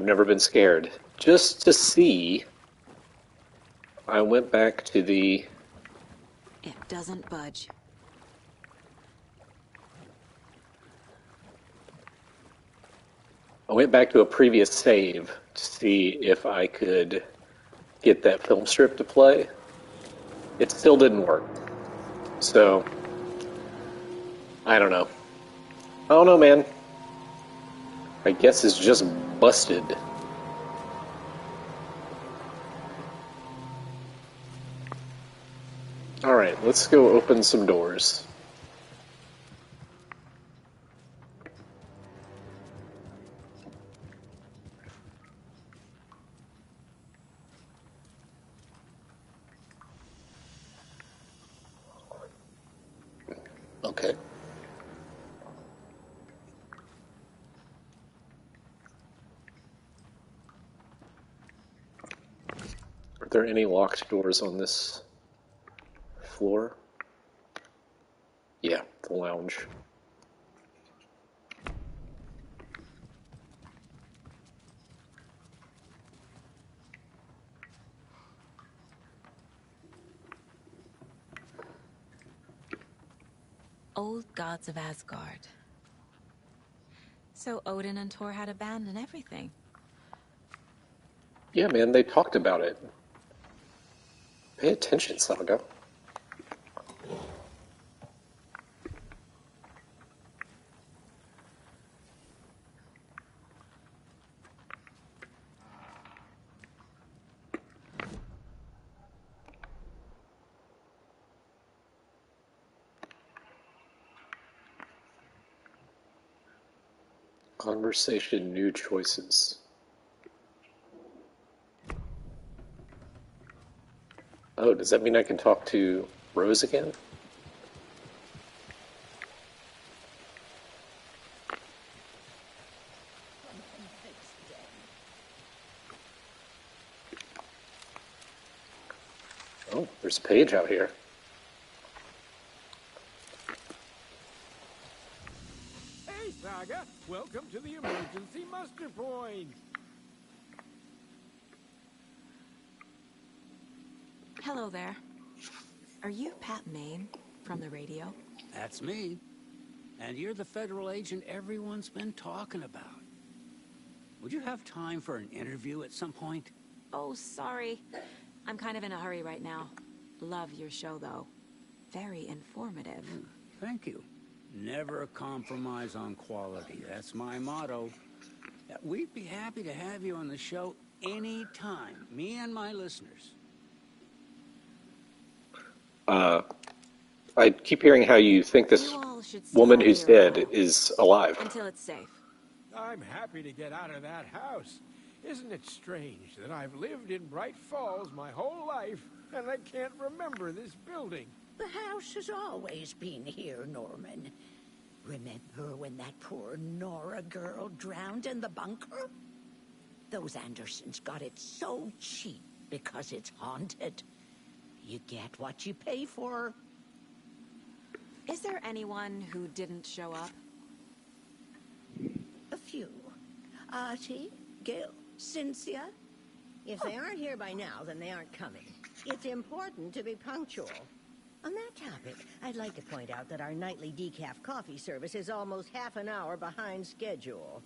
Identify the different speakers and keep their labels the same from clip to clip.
Speaker 1: I've never been scared. Just to see, I went back to the...
Speaker 2: It doesn't budge.
Speaker 1: I went back to a previous save to see if I could get that film strip to play. It still didn't work. So, I don't know. I don't know, man. I guess it's just busted. Alright, let's go open some doors. Okay. Are there any locked doors on this floor? Yeah, the lounge.
Speaker 2: Old gods of Asgard. So Odin and Thor had a band and everything.
Speaker 1: Yeah, man, they talked about it. Pay attention, Saga. Conversation, new choices. Oh, does that mean I can talk to Rose again? Oh, there's a page out here.
Speaker 3: Hey, Saga! Welcome to the emergency muster point!
Speaker 2: Hello there. Are you Pat Maine from the radio?
Speaker 4: That's me. And you're the federal agent everyone's been talking about. Would you have time for an interview at some point?
Speaker 2: Oh, sorry. I'm kind of in a hurry right now. Love your show, though. Very informative.
Speaker 4: Thank you. Never compromise on quality. That's my motto. We'd be happy to have you on the show anytime. Me and my listeners.
Speaker 1: I keep hearing how you think this
Speaker 2: You all should stay
Speaker 1: woman
Speaker 2: out
Speaker 1: who's
Speaker 2: here a
Speaker 1: dead
Speaker 2: while,
Speaker 1: is alive.
Speaker 2: until it's safe.
Speaker 3: I'm happy to get out of that house. Isn't it strange that I've lived in Bright Falls my whole life, and I can't remember this building?
Speaker 5: The house has always been here, Norman. Remember when that poor Nora girl drowned in the bunker? Those Andersons got it so cheap because it's haunted. You get what you pay for.
Speaker 2: Is there anyone who didn't show up?
Speaker 5: A few. Artie, Gil, Cynthia.
Speaker 6: If they aren't here by now, then they aren't coming. It's important to be punctual. On that topic, I'd like to point out that our nightly decaf coffee service is almost half an hour behind schedule.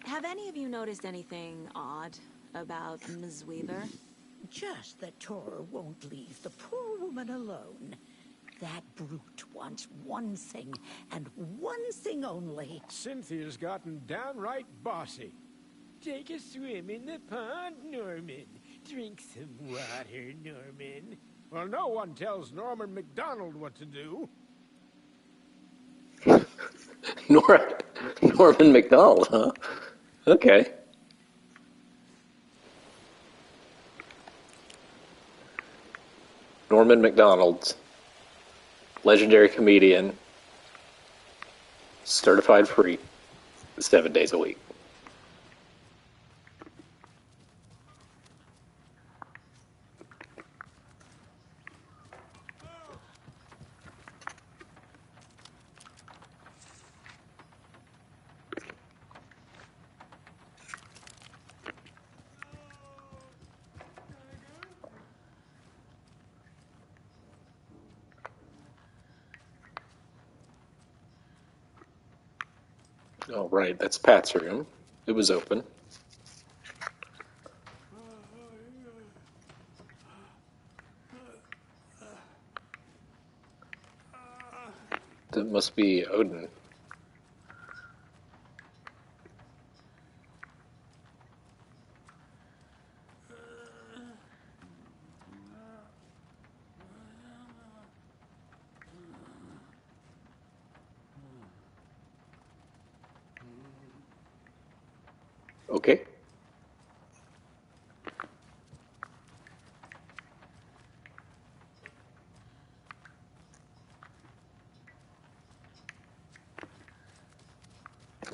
Speaker 2: Have any of you noticed anything odd about Ms. Weaver?
Speaker 5: Just that Tor won't leave the poor woman alone. That brute wants one thing, and one thing only.
Speaker 3: Cynthia's gotten downright bossy. Take a swim in the pond, Norman. Drink some water, Norman. Well, no one tells Norman McDonald what to do.
Speaker 1: Norman McDonald, huh? Okay. Norman McDonald, legendary comedian, certified free, 7 days a week. Oh, right, that's Pat's room. It was open. That must be Odin. Okay.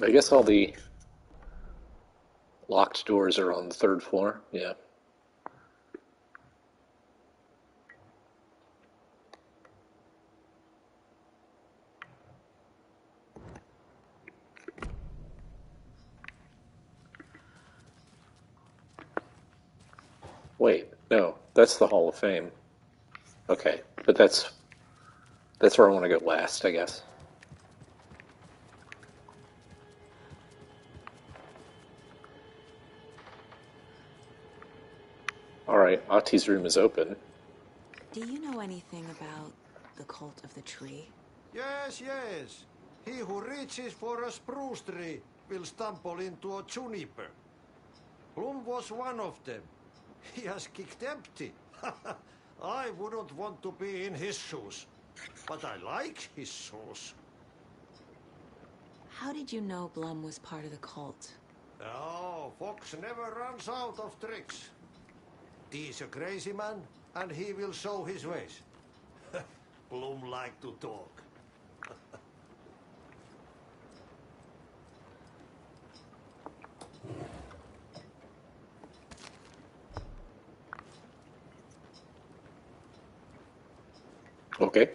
Speaker 1: I guess all the locked doors are on the third floor. Yeah. Wait, no, that's the Hall of Fame. Okay, but that's where I want to go last, I guess. All right, Ahti's room is open.
Speaker 2: Do you know anything about the Cult of the Tree?
Speaker 7: Yes, yes. He who reaches for a spruce tree will stumble into a juniper. Bloom was one of them. He has kicked empty. I wouldn't want to be in his shoes. But I like his shoes.
Speaker 2: How did you know Blum was part of the cult?
Speaker 7: Oh, Fox never runs out of tricks. He's a crazy man, and he will show his ways. Bloom like to talk.
Speaker 1: Okay.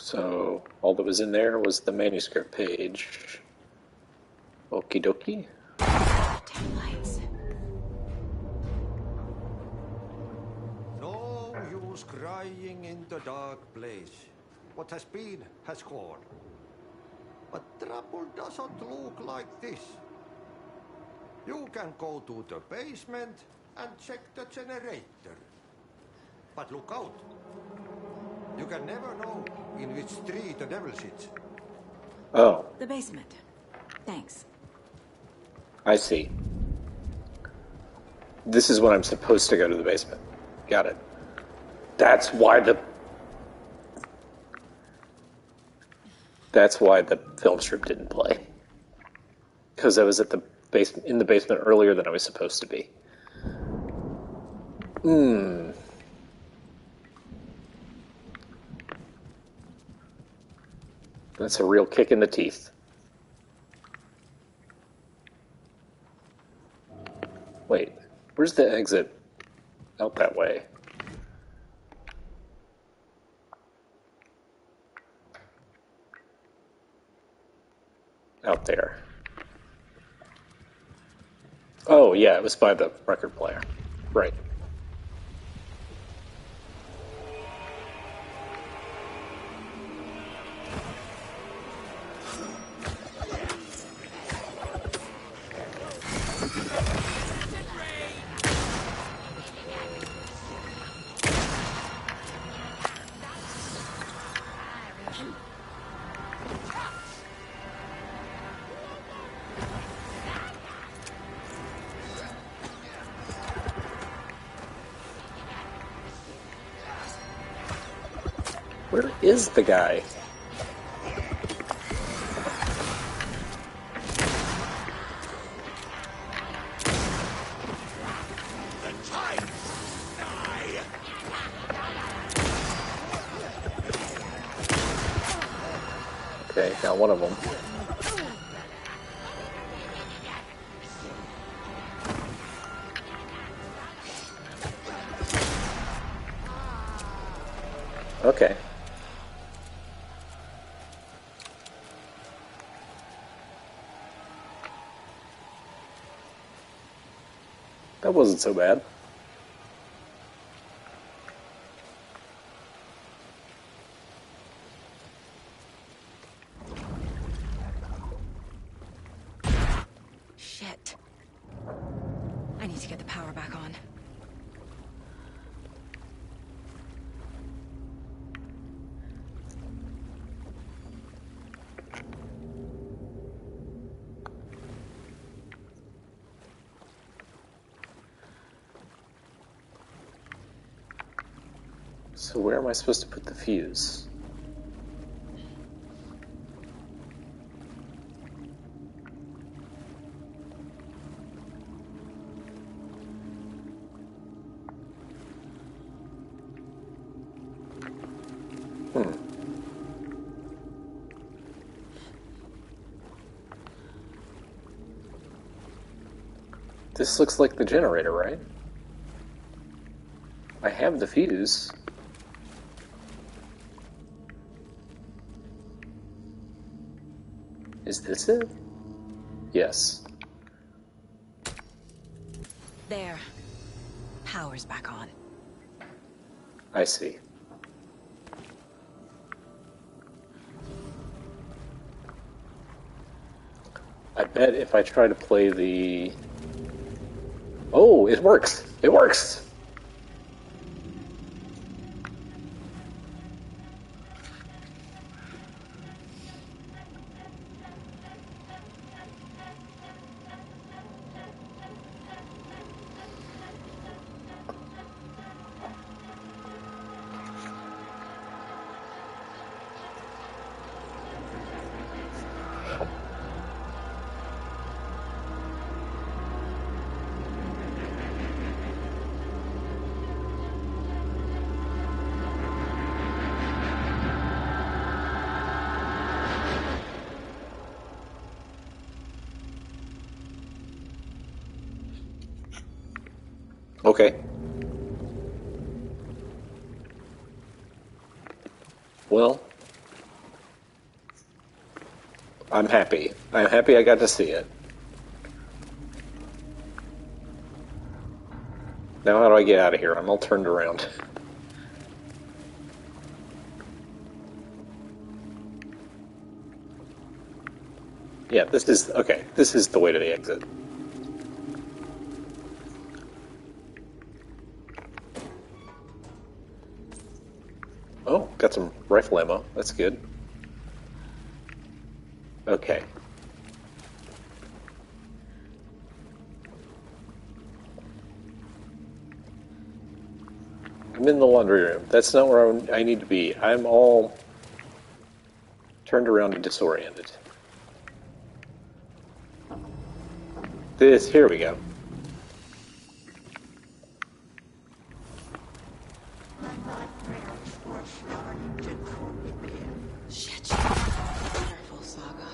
Speaker 1: So all that was in there was the manuscript page. Okie dokie.
Speaker 2: Taillights.
Speaker 7: No use crying in the dark place. What has been has gone. But trouble doesn't look like this. You can go to the basement and check the generator. But look out. You can never know in which tree the devil sits.
Speaker 1: Oh,
Speaker 2: The basement. Thanks.
Speaker 1: I see. This is when I'm supposed to go to the basement. Got it. That's why the film strip didn't play. Because I was at the in the basement earlier than I was supposed to be. That's a real kick in the teeth. Wait, where's the exit? Out that way. Out there. Oh, yeah, it was by the record player. Right. Where is the guy? Okay, got one of them. Okay. That wasn't so bad.
Speaker 2: Shit. I need to get the power back on.
Speaker 1: So where am I supposed to put the fuse? This looks like the generator, right? I have the fuse. Is this it? Yes.
Speaker 2: There. Power's back on.
Speaker 1: I see. I bet if I try to play the... Oh, it works! It works! Okay. Well, I'm happy. I'm happy I got to see it. Now how do I get out of here? I'm all turned around. Yeah, this is... Okay, this is the way to the exit. Oh, got some rifle ammo. That's good. Okay. I'm in the laundry room. That's not where I need to be. I'm all turned around and disoriented. Here we go.
Speaker 2: Shit. Careful, Saga.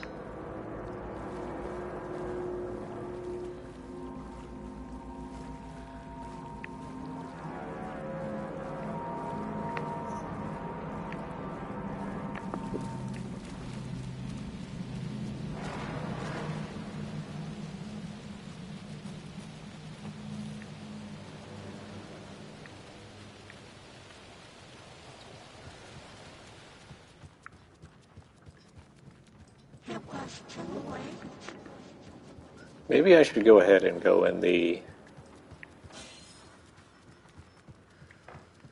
Speaker 1: Maybe I should go ahead and go in the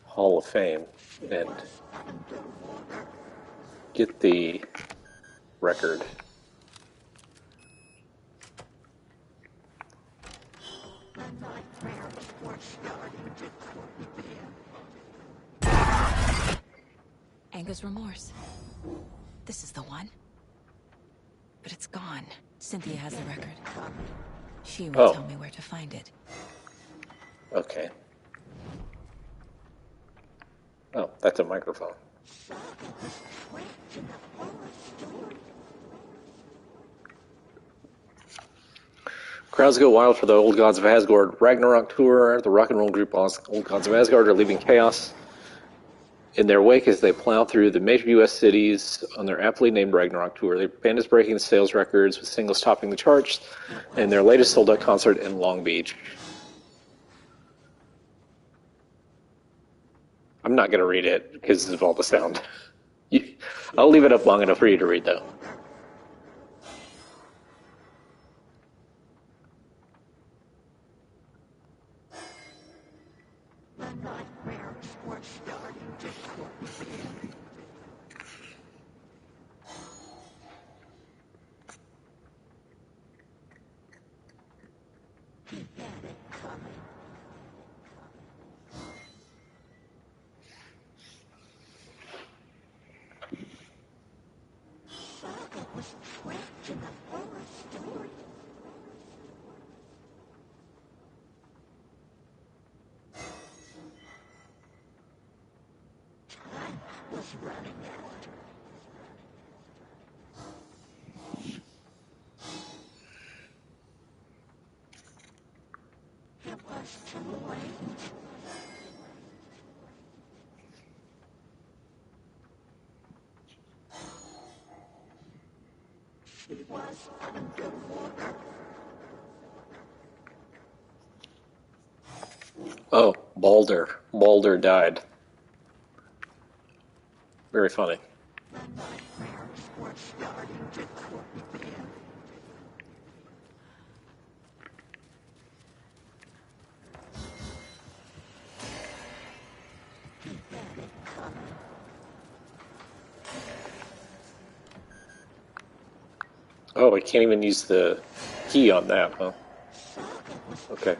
Speaker 1: Hall of Fame and get the record.
Speaker 2: Anger's remorse. This is the one. But it's gone. Cynthia has the record. She will tell me where to find it.
Speaker 1: Okay. Oh, that's a microphone. Crowds go wild for the Old Gods of Asgard Ragnarok tour. The rock and roll group Old Gods of Asgard are leaving chaos in their wake as they plow through the major U.S. cities on their aptly named Ragnarok tour. The band is breaking sales records with singles topping the charts and their latest sold-out concert in Long Beach. I'm not going to read it because of all the sound. I'll leave it up long enough for you to read, though. Oh, Balder. Balder died. Very funny. Oh, I can't even use the key on that, huh? Okay.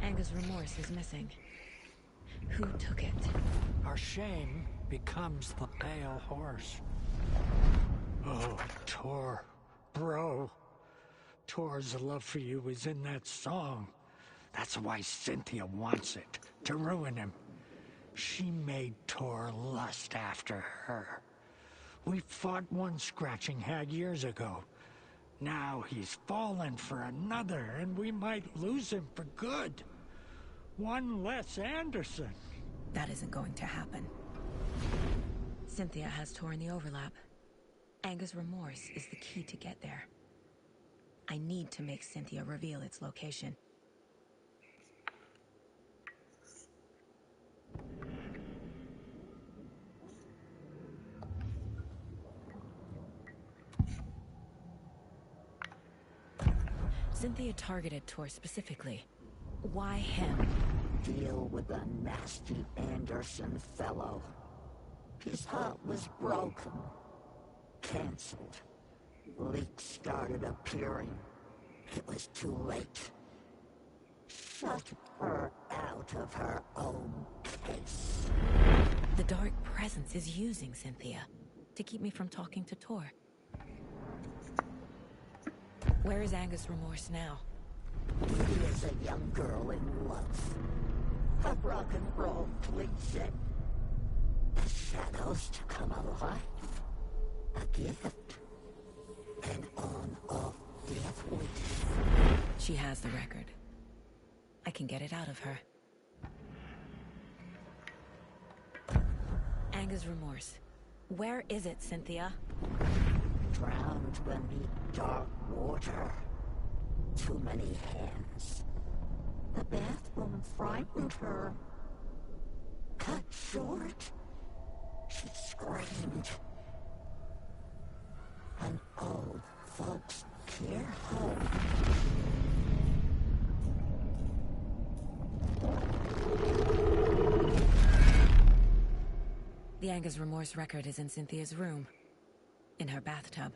Speaker 2: Anger's remorse is missing. Who took it?
Speaker 8: Our shame becomes the pale horse. Oh, Tor. Bro. Tor's love for you is in that song. That's why Cynthia wants it, to ruin him. She made Tor lust after her. We fought one scratching hag years ago. Now he's fallen for another, and we might lose him for good. One less Anderson.
Speaker 2: That isn't going to happen. Cynthia has Tor in the overlap. Anger's remorse is the key to get there. I need to make Cynthia reveal its location. Cynthia targeted Tor specifically. Why him?
Speaker 5: Deal with the nasty Anderson fellow. His heart was broken. Cancelled. Leaks started appearing. It was too late. Shut her out of her own case.
Speaker 2: The Dark Presence is using Cynthia to keep me from talking to Tor. Where is Anger's remorse now?
Speaker 5: He is a young girl in love. A rock and roll pleasing. The shadows to come alive. A gift. An on-off death wish.
Speaker 2: She has the record. I can get it out of her. Anger's remorse. Where is it, Cynthia?
Speaker 5: Drowned beneath dark water. Too many hands. The bathroom frightened her. Cut short. She screamed. An old folks' care home.
Speaker 2: The Anger's remorse record is in Cynthia's room. In her bathtub.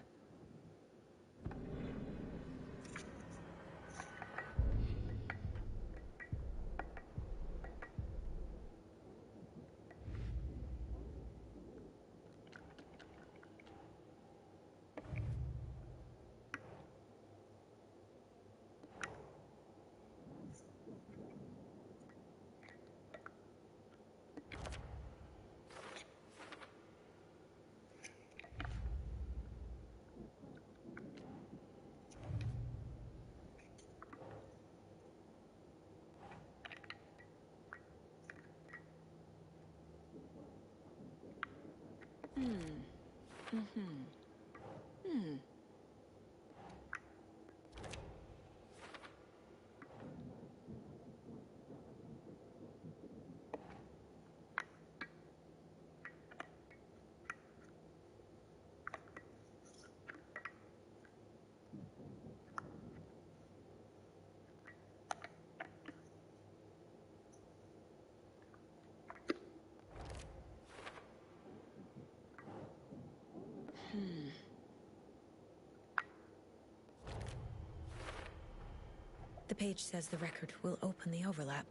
Speaker 2: The page says the record will open the overlap.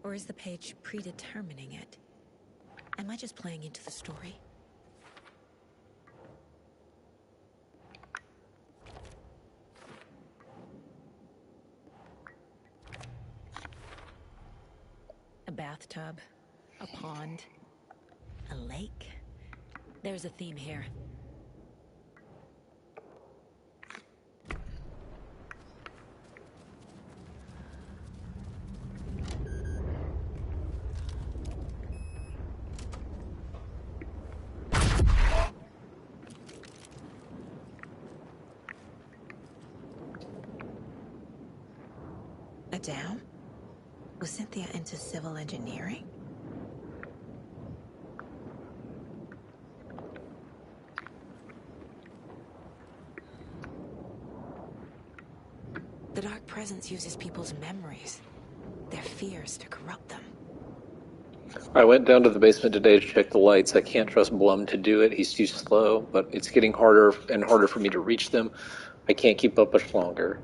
Speaker 2: Or is the page predetermining it? Am I just playing into the story? A bathtub, a pond, a lake. There's a theme here. A dam? Was Cynthia into civil engineering? The Dark Presence uses people's memories, their fears to corrupt them.
Speaker 1: I went down to the basement today to check the lights. I can't trust Blum to do it. He's too slow, but it's getting harder and harder for me to reach them. I can't keep up much longer.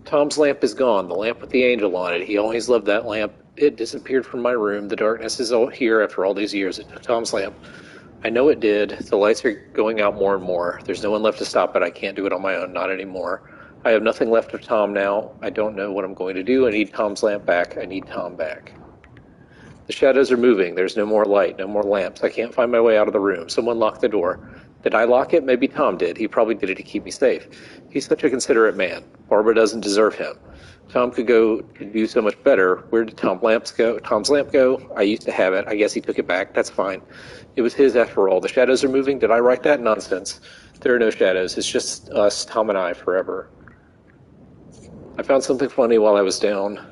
Speaker 1: Tom's lamp is gone, the lamp with the angel on it. He always loved that lamp. It disappeared from my room. The darkness is all here after all these years. It took Tom's lamp. I know it did. The lights are going out more and more. There's no one left to stop it. I can't do it on my own, not anymore. I have nothing left of Tom now. I don't know what I'm going to do. I need Tom's lamp back. I need Tom back. The shadows are moving. There's no more light, no more lamps. I can't find my way out of the room. Someone locked the door. Did I lock it?Maybe Tom did. He probably did it to keep me safe. He's such a considerate man. Barbara doesn't deserve him. Tom could do so much better. Where did Tom's lamp go? I used to have it. I guess he took it back. That's fine. It was his after all. The shadows are moving. Did I write that? Nonsense. There are no shadows. It's just us, Tom and I, forever. I found something funny while I was down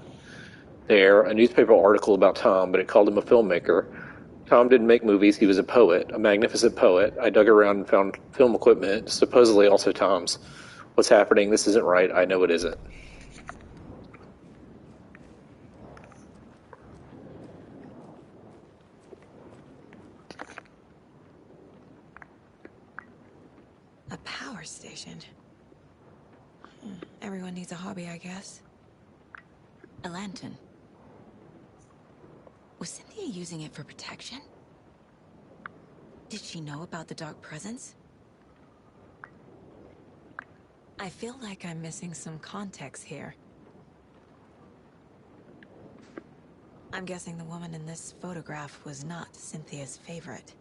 Speaker 1: there, a newspaper article about Tom, but it called him a filmmaker. Tom didn't make movies. He was a poet, a magnificent poet. I dug around and found film equipment, supposedly also Tom's. What's happening? This isn't right. I know it isn't.
Speaker 2: A power station. Everyone needs a hobby, I guess. A lantern. Was Cynthia using it for protection? Did she know about the Dark Presence? I feel like I'm missing some context here. I'm guessing the woman in this photograph was not Cynthia's favorite.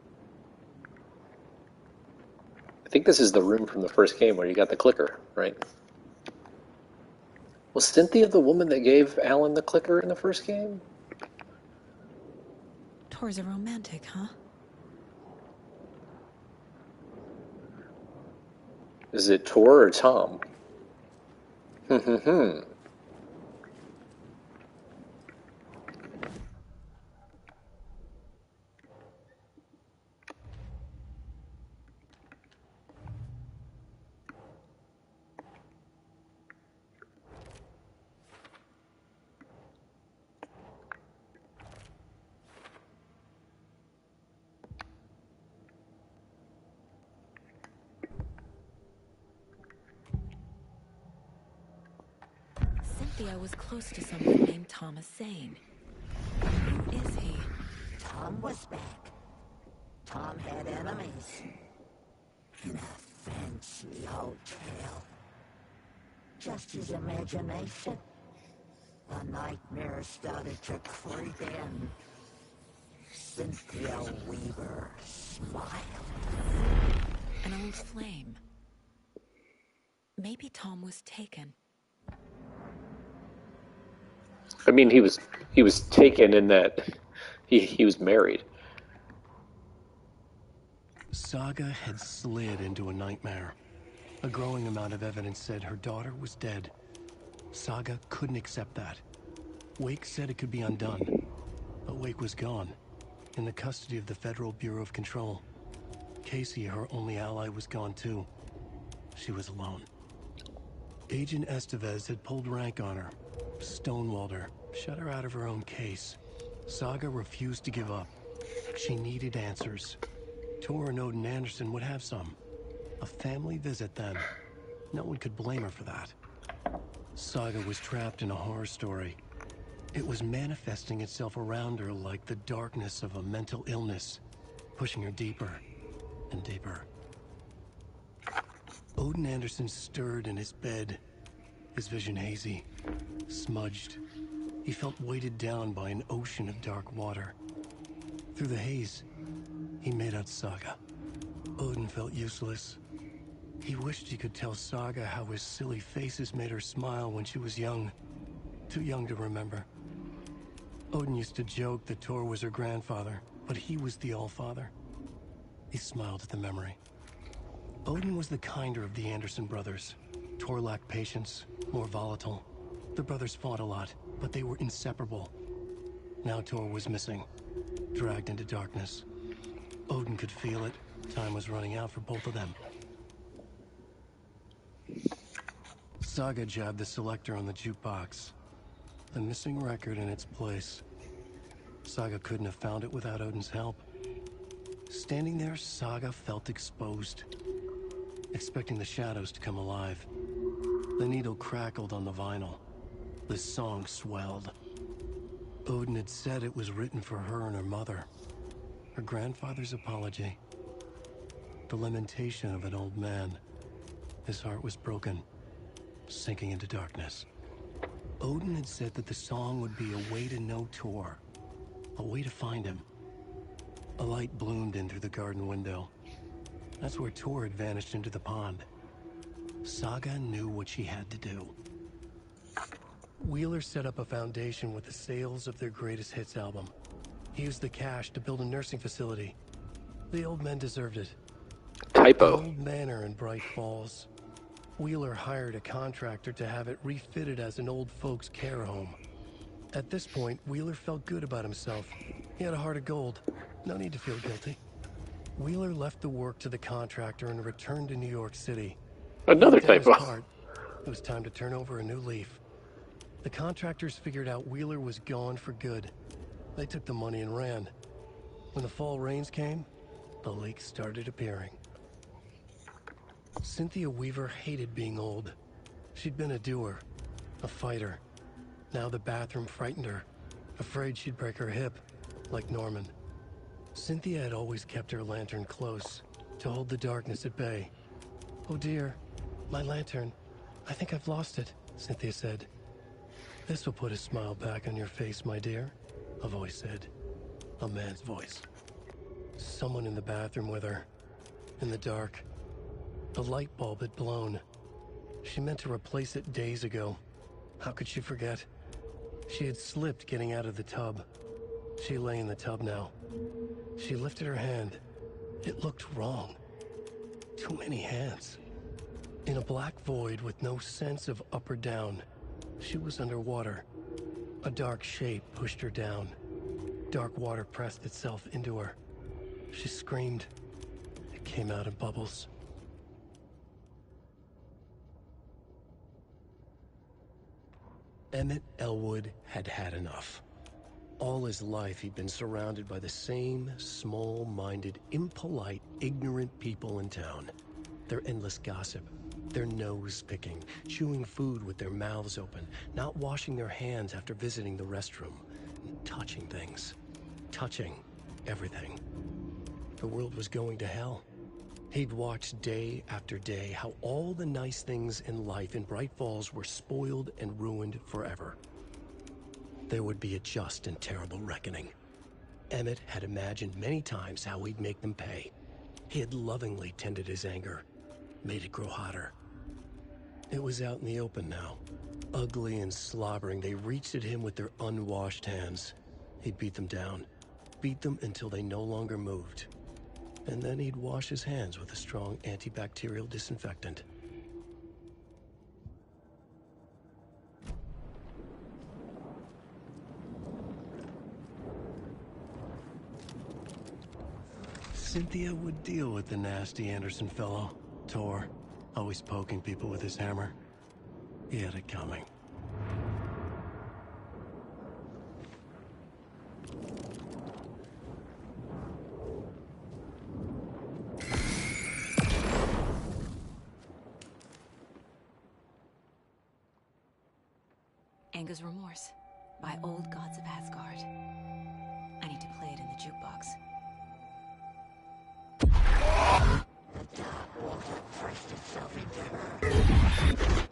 Speaker 1: I think this is the room from the first game where you got the clicker, right? Was Cynthia the woman that gave Alan the clicker in the first game?
Speaker 2: Tor's a romantic, huh?
Speaker 1: Is it Tor or Tom?
Speaker 2: Cynthia was close to someone named Thomas Zane. Who is he?
Speaker 5: Tom was back. Tom had enemies. In a fancy hotel. Just his imagination. A nightmare started to creep in. Cynthia Weaver smiled.
Speaker 2: An old flame. Maybe Tom was taken.
Speaker 1: I mean, he was taken in that he was married.
Speaker 9: Saga had slid into a nightmare. A growing amount of evidence said her daughter was dead. Saga couldn't accept that. Wake said it could be undone. But Wake was gone, in the custody of the Federal Bureau of Control. Casey, her only ally, was gone too. She was alone. Agent Estevez had pulled rank on her, stonewalled her, shut her out of her own case. Saga refused to give up. She needed answers. Tor and Odin Anderson would have some. A family visit then. No one could blame her for that. Saga was trapped in a horror story. It was manifesting itself around her like the darkness of a mental illness, pushing her deeper and deeper. Odin Anderson stirred in his bed, his vision hazy, smudged. He felt weighted down by an ocean of dark water. Through the haze, he made out Saga. Odin felt useless. He wished he could tell Saga how his silly faces made her smile when she was young. Too young to remember. Odin used to joke that Tor was her grandfather, but he was the Allfather. He smiled at the memory. Odin was the kinder of the Anderson brothers. Tor lacked patience, more volatile. The brothers fought a lot, but they were inseparable. Now Tor was missing, dragged into darkness. Odin could feel it. Time was running out for both of them. Saga jabbed the selector on the jukebox. The missing record in its place. Saga couldn't have found it without Odin's help. Standing there, Saga felt exposed, expecting the shadows to come alive. The needle crackled on the vinyl. The song swelled. Odin had said it was written for her and her mother. Her grandfather's apology. The lamentation of an old man. His heart was broken, sinking into darkness. Odin had said that the song would be a way to know Tor, a way to find him. A light bloomed in through the garden window. That's where Tor had vanished into the pond. Saga knew what she had to do. Wheeler set up a foundation with the sales of their greatest hits album. He used the cash to build a nursing facility. The old men deserved it.
Speaker 1: Typo.
Speaker 9: An old manor in Bright Falls. Wheeler hired a contractor to have it refitted as an old folks' care home. At this point, Wheeler felt good about himself. He had a heart of gold. No need to feel guilty. Wheeler left the work to the contractor and returned to New York City.
Speaker 1: Another
Speaker 9: He looked at his
Speaker 1: typo.
Speaker 9: card. It was time to turn over a new leaf. The contractors figured out Wheeler was gone for good. They took the money and ran. When the fall rains came, the leaks started appearing. Cynthia Weaver hated being old. She'd been a doer, a fighter. Now the bathroom frightened her, afraid she'd break her hip, like Norman. Cynthia had always kept her lantern close, to hold the darkness at bay. "Oh dear, my lantern. I think I've lost it," Cynthia said. "This will put a smile back on your face, my dear," a voice said. A man's voice. Someone in the bathroom with her. In the dark. The light bulb had blown. She meant to replace it days ago. How could she forget? She had slipped getting out of the tub. She lay in the tub now. She lifted her hand. It looked wrong. Too many hands. In a black void with no sense of up or down, she was underwater. A dark shape pushed her down. Dark water pressed itself into her. She screamed. It came out in bubbles. Emmett Elwood had had enough. All his life he'd been surrounded by the same small-minded, impolite, ignorant people in town. Their endless gossip, their nose-picking, chewing food with their mouths open, not washing their hands after visiting the restroom, and touching things. Touching everything. The world was going to hell. He'd watched day after day how all the nice things in life in Bright Falls were spoiled and ruined forever. There would be a just and terrible reckoning. Emmett had imagined many times how he'd make them pay. He had lovingly tended his anger, made it grow hotter. It was out in the open now. Ugly and slobbering, they reached at him with their unwashed hands. He'd beat them down, beat them until they no longer moved. And then he'd wash his hands with a strong antibacterial disinfectant. Cynthia would deal with the nasty Anderson fellow, Tor, always poking people with his hammer. He had it coming.
Speaker 2: Anger's Remorse by Old Gods of Asgard. I need to play it in the jukebox. The dark water forced itself into her.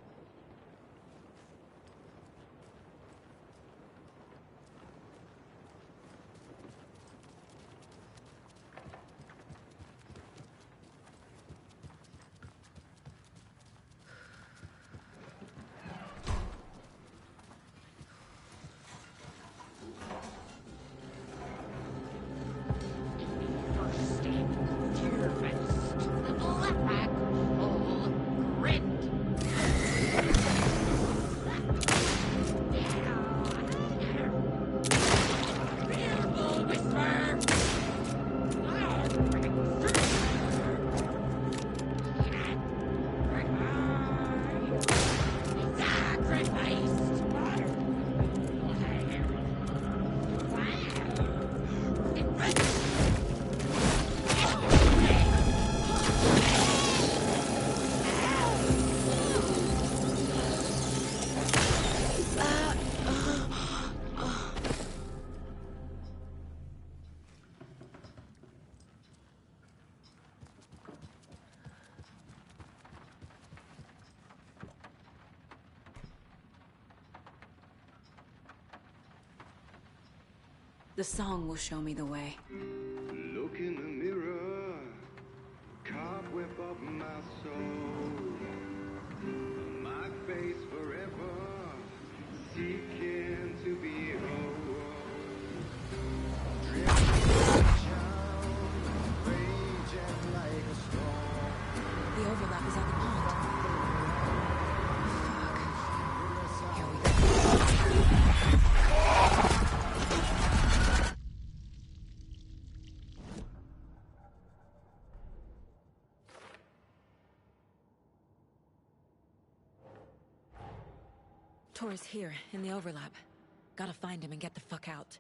Speaker 2: The song will show me the way.
Speaker 10: Look in the mirror, cobweb of my soul, my face forever, seeking to be whole.
Speaker 2: The overlap is at the pond. Fuck. Here we go. Tor's here, in the overlap. Gotta find him and get the fuck out.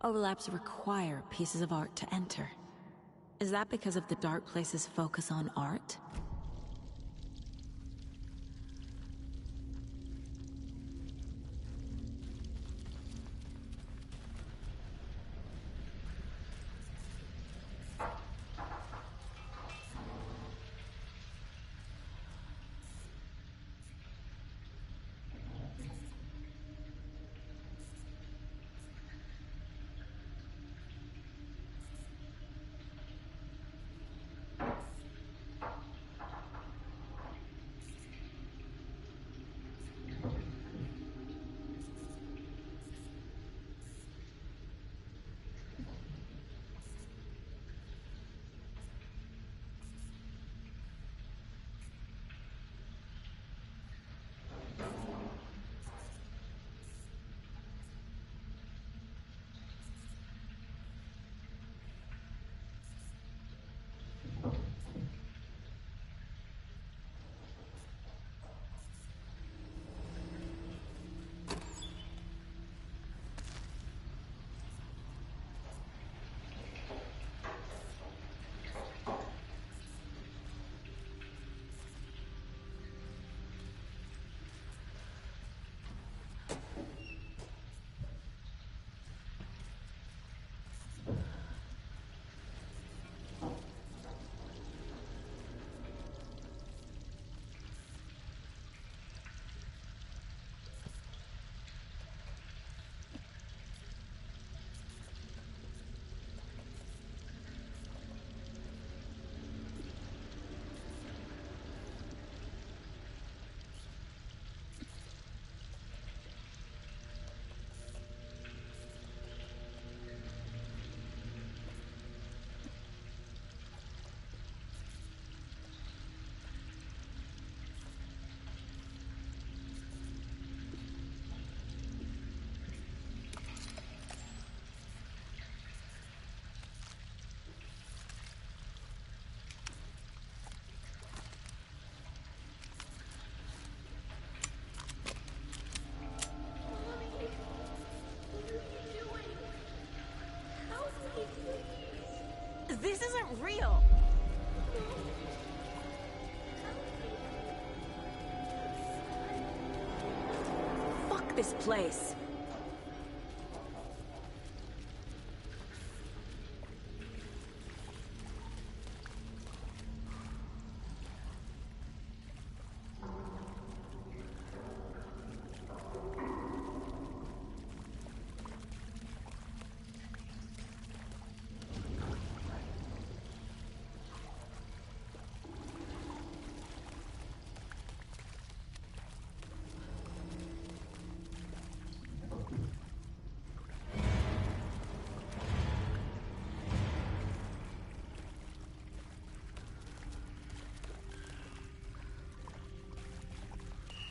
Speaker 2: Overlaps require pieces of art to enter. Is that because of the Dark Place's focus on art? real! Fuck this place!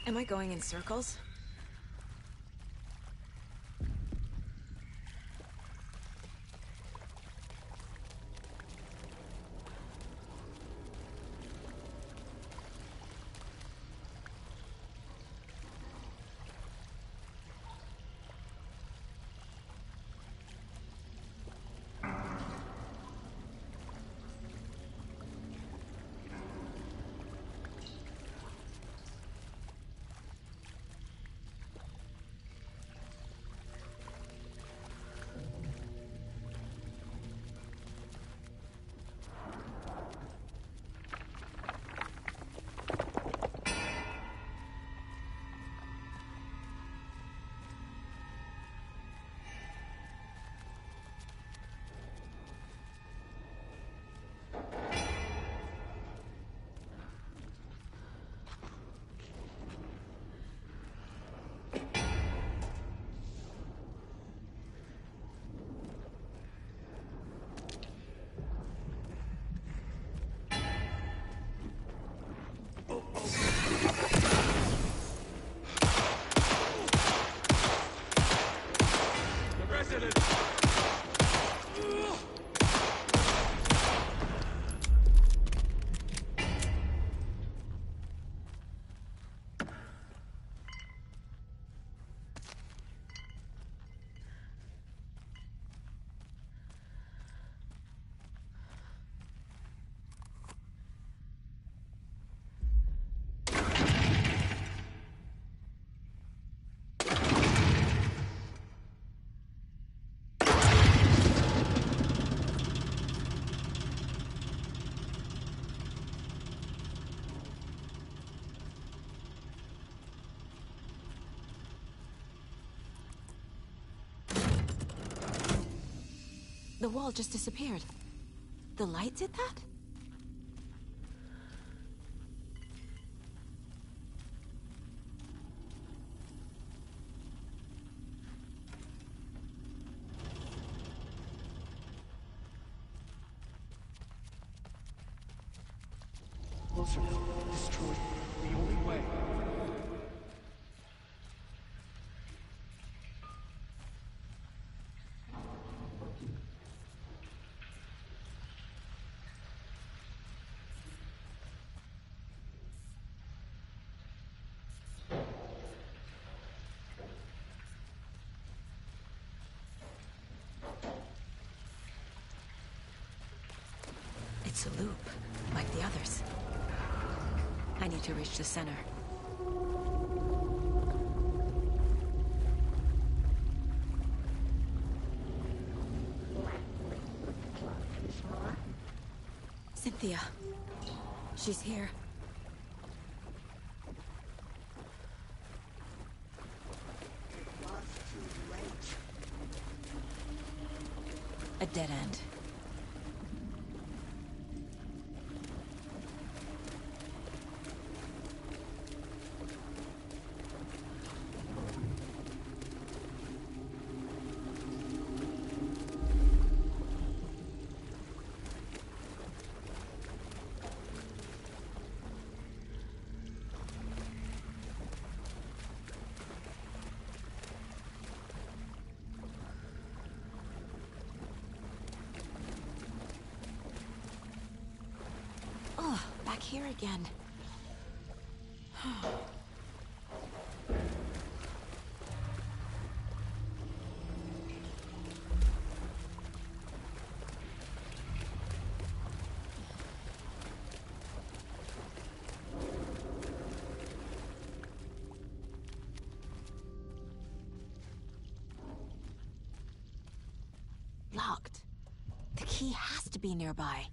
Speaker 2: Am I going in circles? The wall just disappeared. The light did that?
Speaker 9: Closer now. Destroy it. The only way.
Speaker 2: It's a loop, like the others. I need to reach the center. Cynthia. She's here. A dead end. Back here again. locked. The key has to be nearby.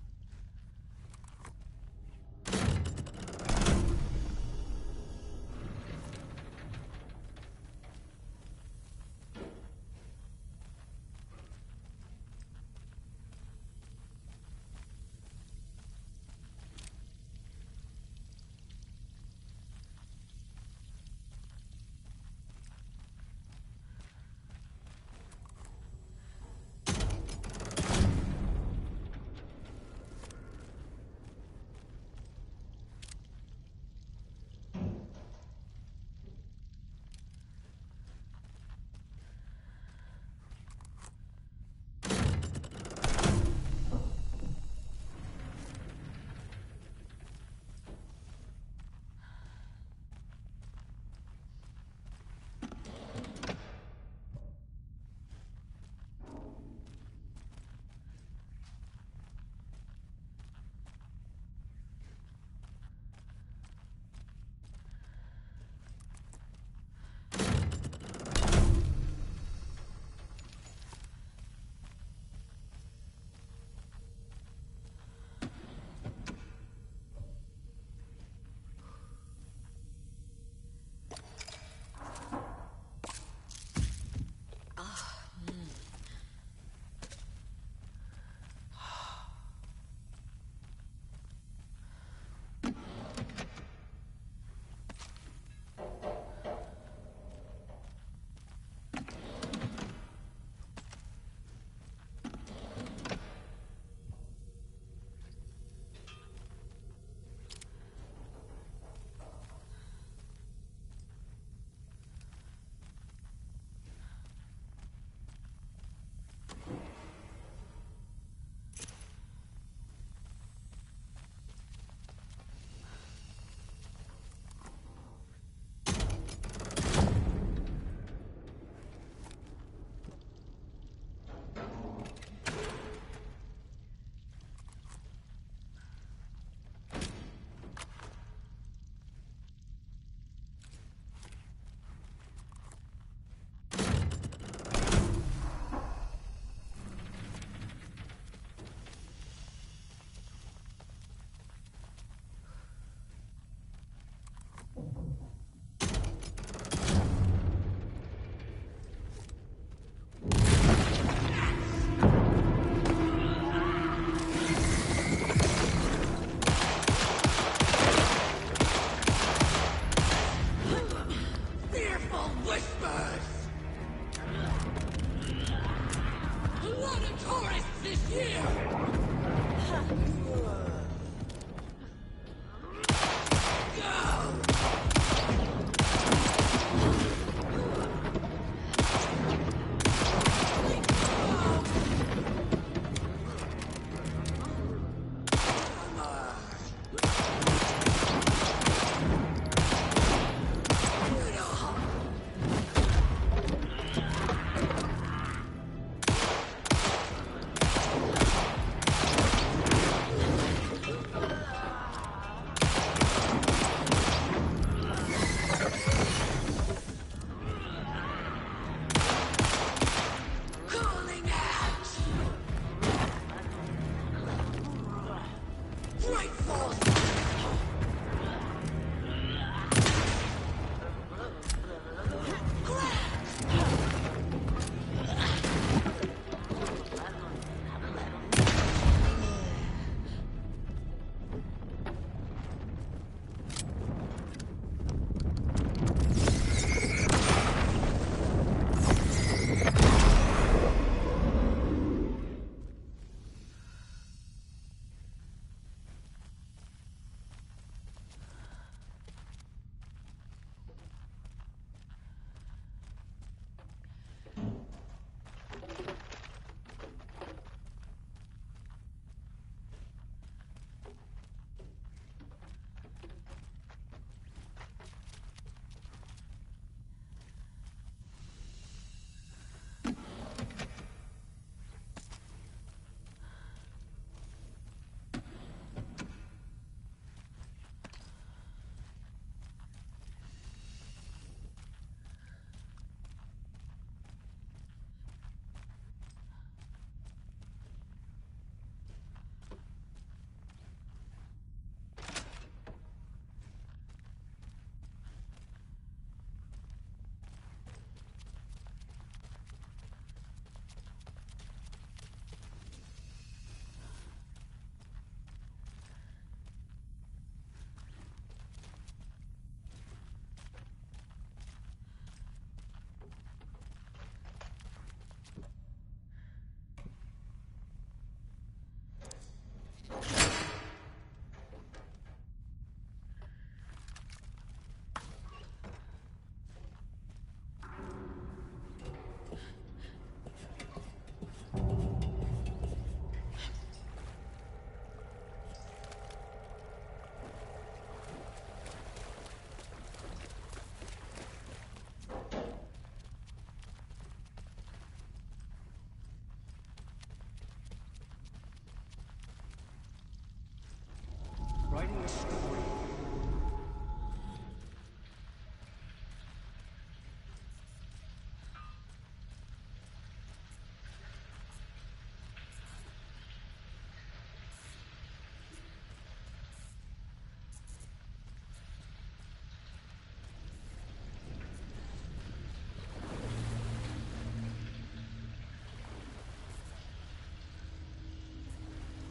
Speaker 8: story.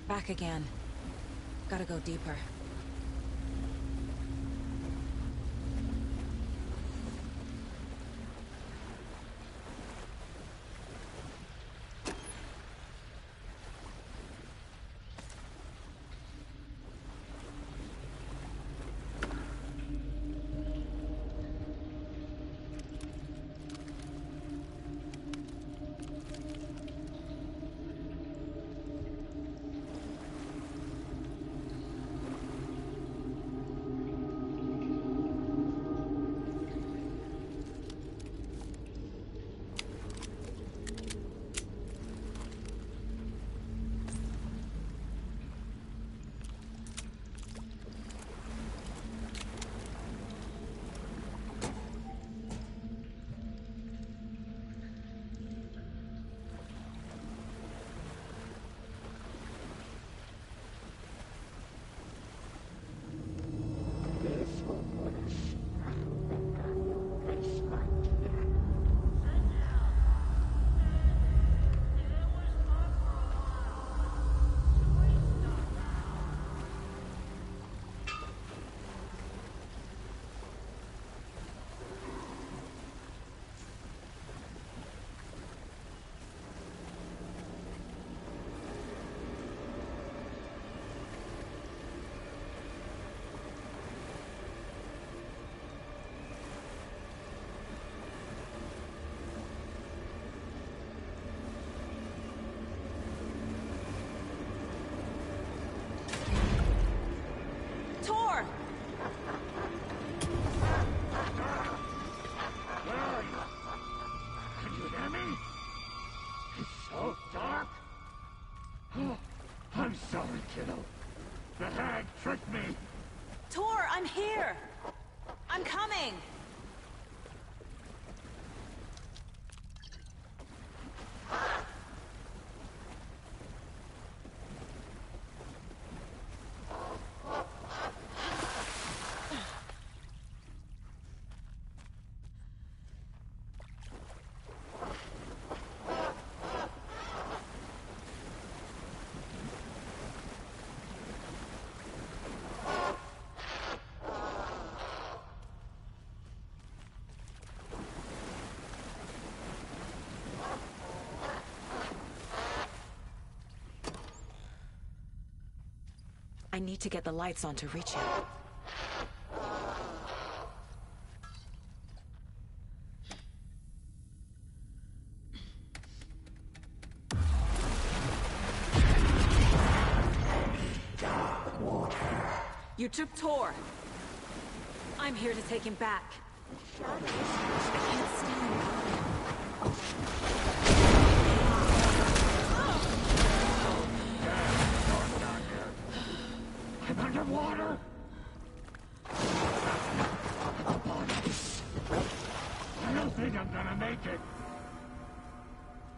Speaker 2: Back again. Gotta go deeper. Tor!
Speaker 8: Where are you? Can you hear me? It's so dark. Oh, I'm sorry, kiddo. The hag tricked me.
Speaker 2: Tor, I'm here! I'm coming! I need to get the lights on to reach him. You took Tor. I'm here to take him back. I can't stand.
Speaker 8: I'm underwater. I don't think I'm gonna make it.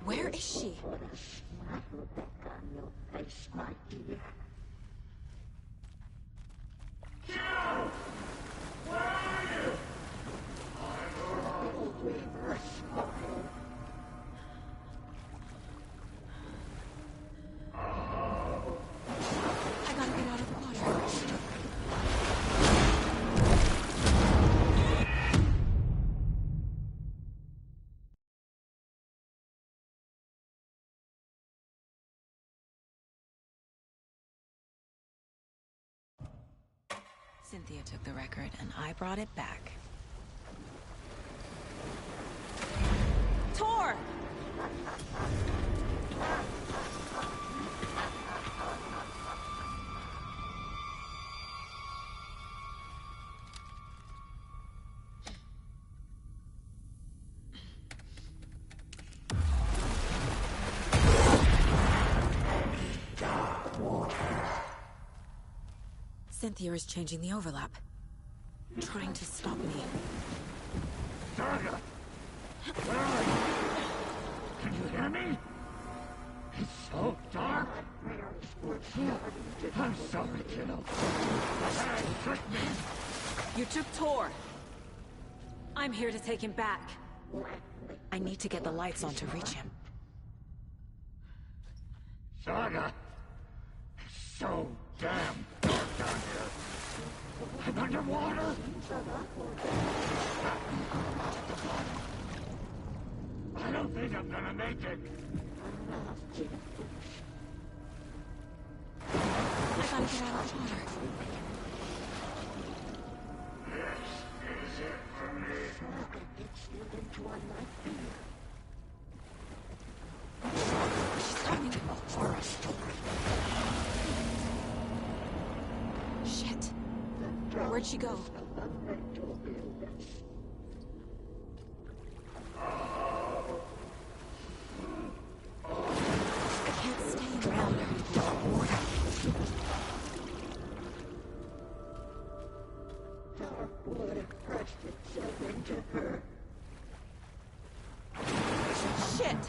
Speaker 2: Where is she? I gotta get out of the water. Cynthia took the record, and I brought it back. Tor! Cynthia is changing the overlap. Trying to stop me.
Speaker 8: Saga! Where are you? Can you hear me? It's so dark. I'm sorry, kiddo. Hey, tricked me.
Speaker 2: You took Tor. I'm here to take him back. I need to get the lights on to reach him.
Speaker 8: Saga! It's so damn dark down here. I'm underwater. I don't think I'm gonna make it.
Speaker 2: I gotta get out of the water.
Speaker 8: This is it for me.
Speaker 2: She's coming. Shit. Where'd she go? I can't stay around her. Shit!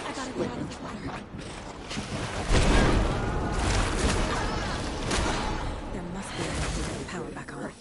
Speaker 2: I gotta get out of the water. There must be a way to get the power back on.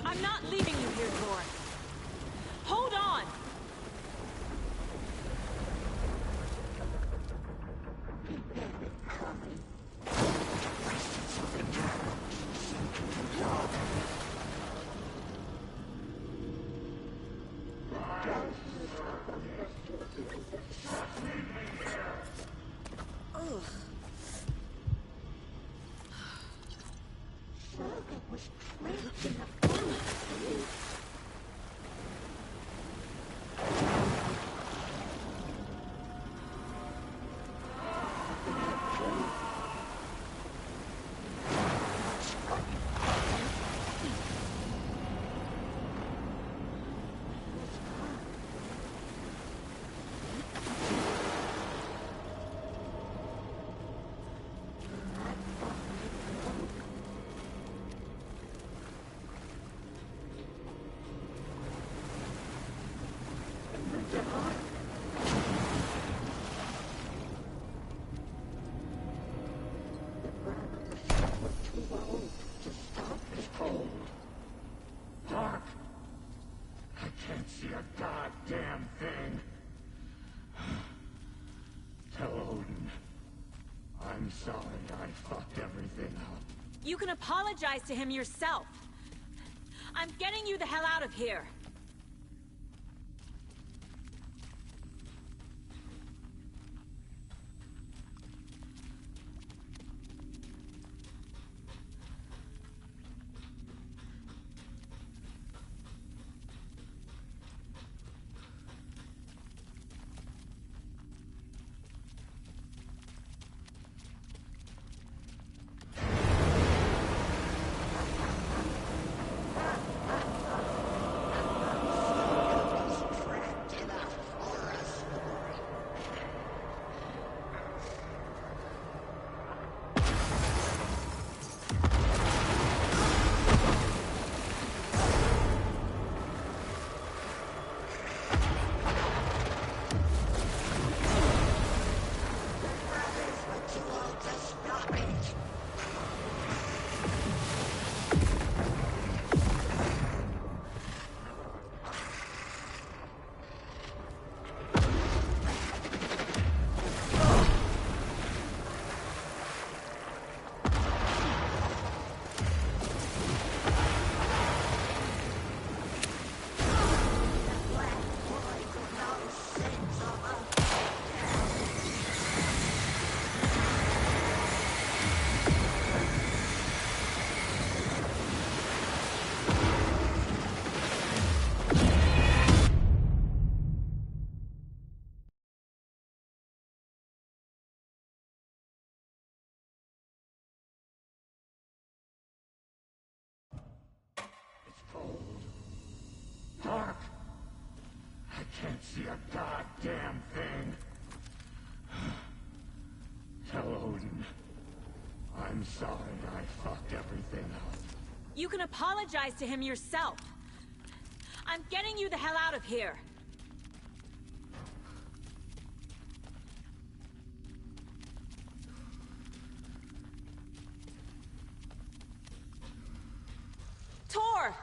Speaker 2: I'm not leaving you here, Thor. Hold on!
Speaker 11: Goddamn thing. Tell Odin. I'm sorry I fucked everything up.
Speaker 2: You can apologize to him yourself. I'm getting you the hell out of here.
Speaker 11: Dark. I can't see a goddamn thing. Tell Odin. I'm sorry I fucked everything up.
Speaker 2: You can apologize to him yourself. I'm getting you the hell out of here. Tor!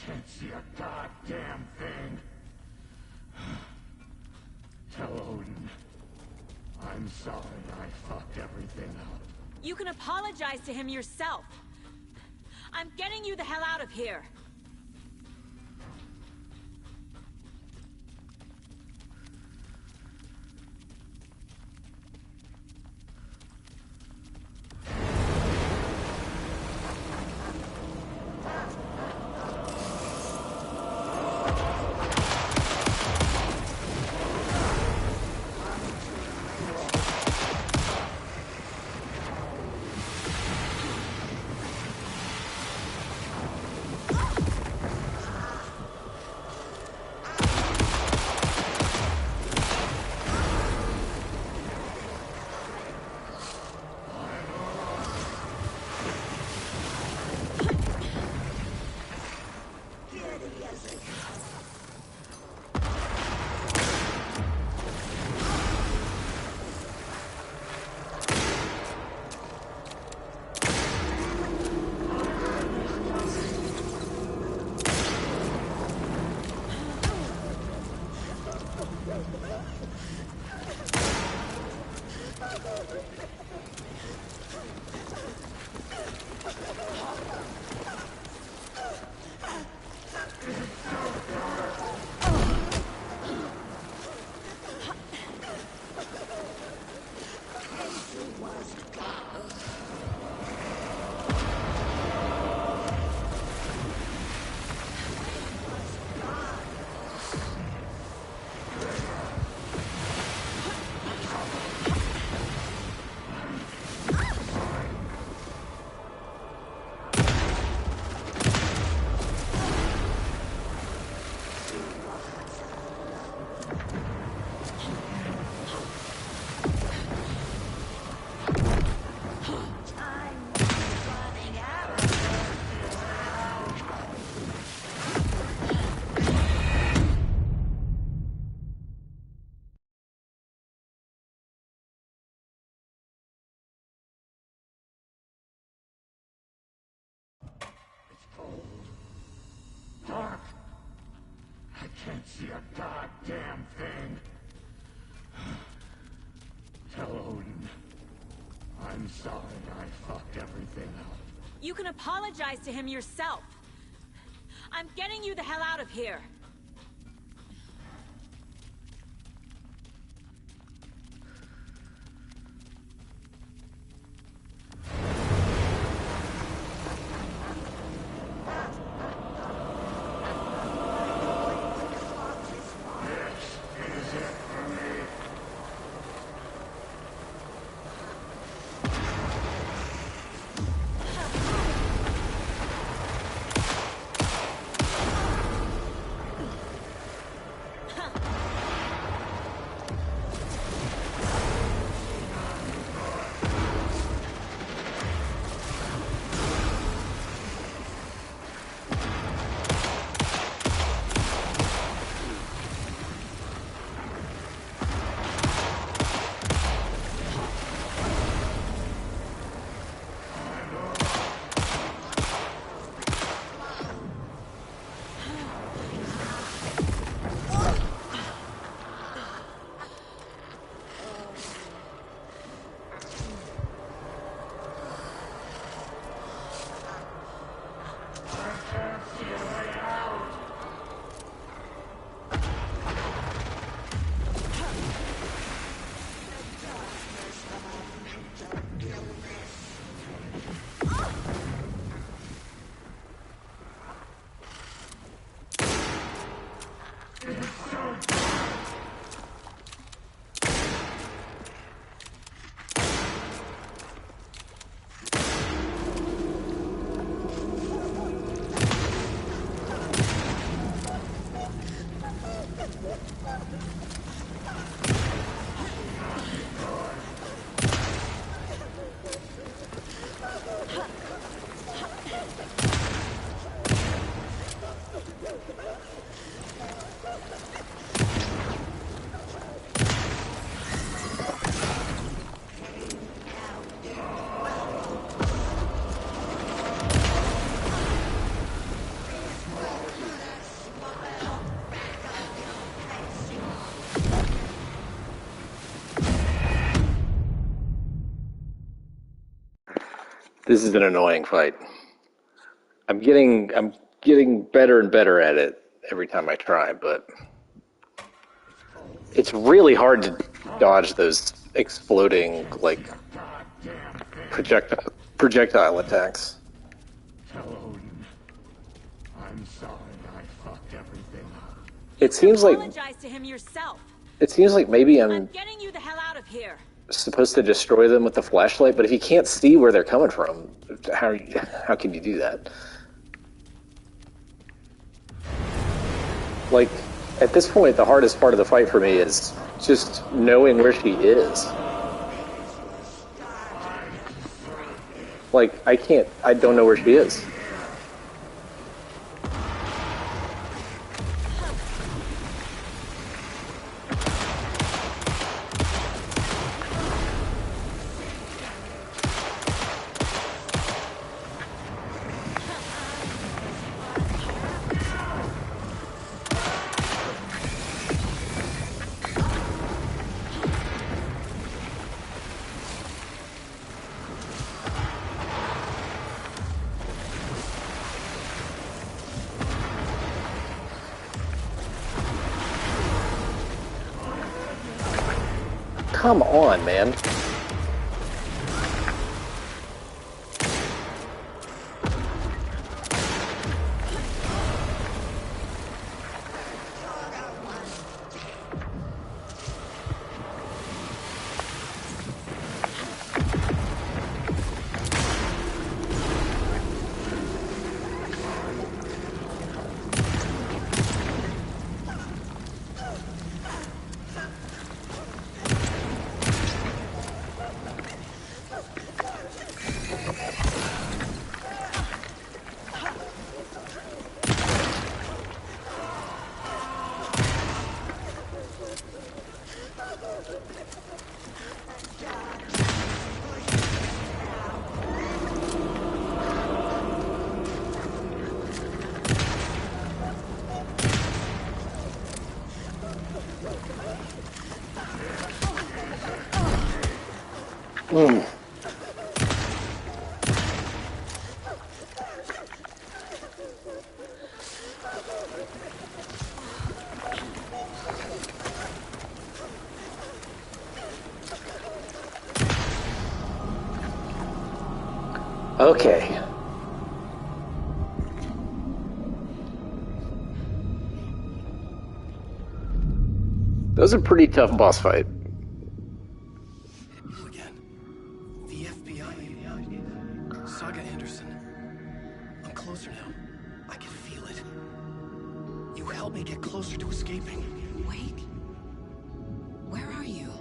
Speaker 11: can't see a goddamn thing. Tell Odin. I'm sorry I fucked everything up.
Speaker 12: You can apologize to him yourself. I'm getting you the hell out of here.
Speaker 11: Dark. I can't see a goddamn thing. Tell Odin. I'm sorry I fucked everything up.
Speaker 12: You can apologize to him yourself. I'm getting you the hell out of here.
Speaker 1: This is an annoying fight. I'm getting better and better at it every time I try, but it's really hard to dodge those exploding, like, projectile attacks.
Speaker 11: Tell Odin. I'm sorry I fucked everything up.
Speaker 1: It seems like
Speaker 12: Apologize to him yourself.
Speaker 1: it seems like maybe
Speaker 12: I'm getting you the hell out of here.
Speaker 1: supposed to destroy them with the flashlight, but if you can't see where they're coming from, how can you do that? Like, at this point, the hardest part of the fight for me is just knowing where she is. Like, I don't know where she is. Come on, man. Okay. That was a pretty tough boss fight.
Speaker 9: Again. The FBI. Saga Anderson. I'm closer now. I can feel it. You helped me get closer to escaping.
Speaker 2: Wait. Where are you?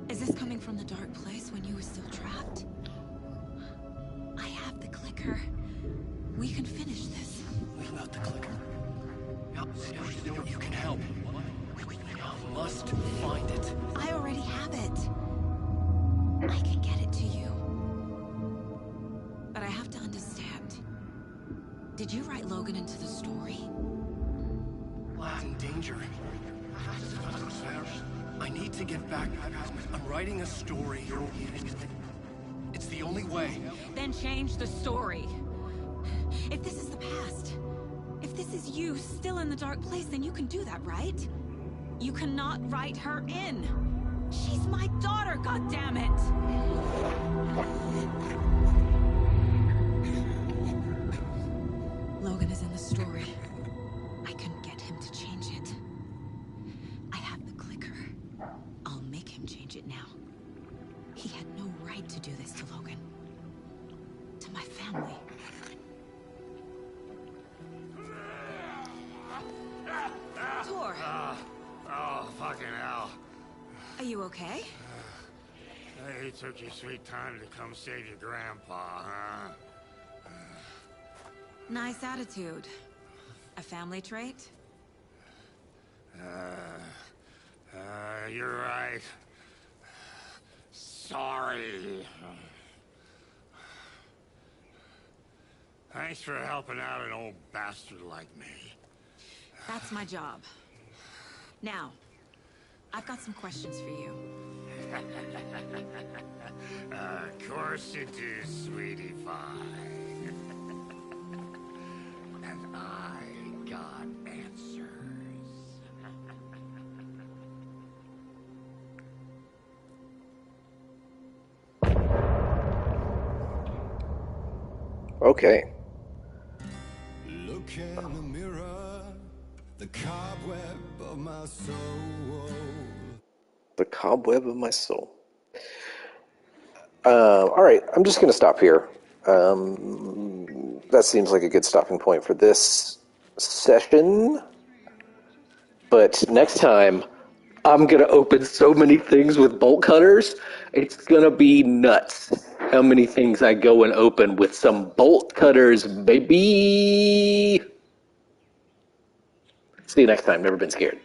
Speaker 2: Is this coming from the dark place when you were still trapped? I have the clicker. We can finish this.
Speaker 9: Without the clicker. You can help. I must find it.
Speaker 2: I already have it. I can get it to you. But I have to understand. Did you write Logan into the story?
Speaker 9: Lad's in danger. I need to get back. I'm writing a story. It's the only way.
Speaker 12: Then change the story. If this is the past, if this is you still in the dark place, then you can do that, right? You cannot write her in. She's my daughter, goddammit!
Speaker 2: Logan is in the story. I can get him to change it. I have the clicker. I'll make him change it now. He had no right to do this to Logan. To my family.
Speaker 12: Tor,
Speaker 3: Oh, fucking hell.
Speaker 12: are you okay?
Speaker 3: Hey, it took you sweet time to come save your grandpa, huh?
Speaker 12: Nice attitude. A family trait?
Speaker 3: You're right. Sorry. Thanks for helping out an old bastard like me.
Speaker 12: That's my job. Now, I've got some questions for you.
Speaker 3: Of course it is, sweetie pie. And I got answers.
Speaker 1: Okay.
Speaker 10: Look in the mirror, the cobweb of my soul.
Speaker 1: The cobweb of my soul. All right, I'm just going to stop here. That seems like a good stopping point for this session. But next time, I'm going to open so many things with bolt cutters. It's going to be nuts how many things I go and open with some bolt cutters, baby. See you next time. Never been scared.